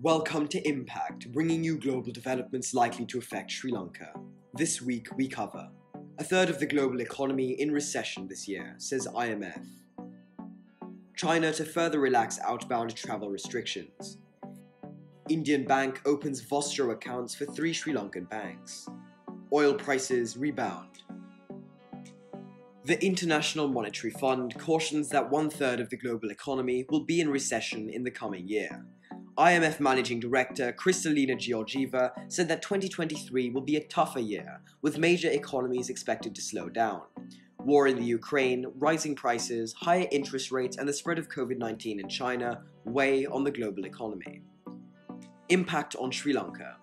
Welcome to Impact, bringing you global developments likely to affect Sri Lanka. This week we cover: a third of the global economy in recession this year, says IMF. China to further relax outbound travel restrictions. Indian bank opens vostro accounts for 3 Sri Lankan banks. Oil prices rebound. The International Monetary Fund cautions that 1/3 of the global economy will be in recession in the coming year. IMF Managing Director Kristalina Georgieva said that 2023 will be a tougher year, with major economies expected to slow down. War in the Ukraine, rising prices, higher interest rates, and the spread of COVID-19 in China weigh on the global economy. Impact on Sri Lanka.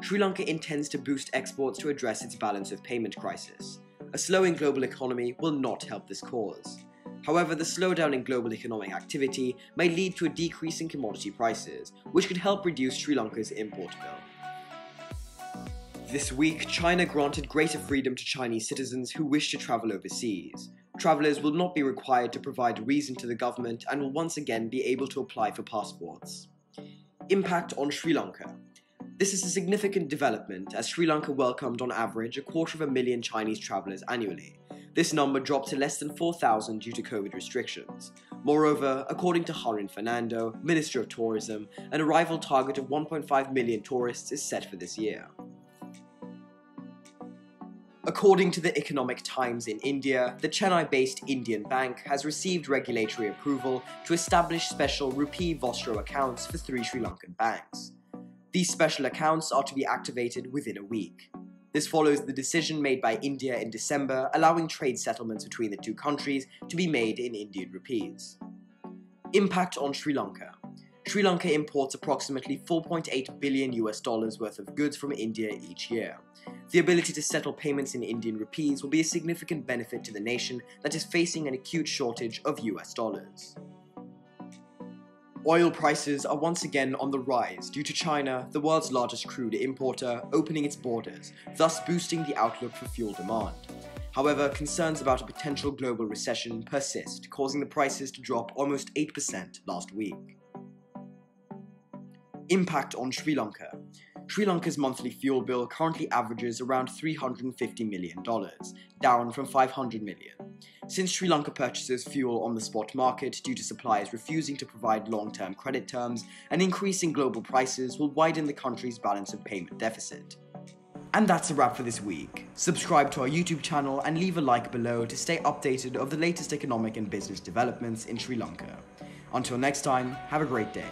Sri Lanka intends to boost exports to address its balance of payment crisis. A slowing global economy will not help this cause. However, the slowdown in global economic activity may lead to a decrease in commodity prices, which could help reduce Sri Lanka's import bill. This week, China granted greater freedom to Chinese citizens who wish to travel overseas. Travelers will not be required to provide a reason to the government and will once again be able to apply for passports. Impact on Sri Lanka. This is a significant development as Sri Lanka welcomed on average 250,000 Chinese travelers annually. This number dropped to less than 4,000 due to COVID restrictions. Moreover, according to Harin Fernando, Minister of Tourism, an arrival target of 1.5 million tourists is set for this year. According to the Economic Times in India, the Chennai-based Indian bank has received regulatory approval to establish special rupee vostro accounts for 3 Sri Lankan banks. These special accounts are to be activated within a week. This follows the decision made by India in December, allowing trade settlements between the two countries to be made in Indian rupees. Impact on Sri Lanka. Sri Lanka imports approximately $4.8 billion worth of goods from India each year. The ability to settle payments in Indian rupees will be a significant benefit to the nation that is facing an acute shortage of US dollars. Oil prices are once again on the rise due to China, the world's largest crude importer, opening its borders, thus boosting the outlook for fuel demand. However, concerns about a potential global recession persist, causing the prices to drop almost 8% last week. Impact on Sri Lanka. Sri Lanka's monthly fuel bill currently averages around $350 million, down from $500 million. Since Sri Lanka purchases fuel on the spot market due to suppliers refusing to provide long-term credit terms, an increase in global prices will widen the country's balance of payment deficit. And that's a wrap for this week. Subscribe to our YouTube channel and leave a like below to stay updated of the latest economic and business developments in Sri Lanka. Until next time, have a great day.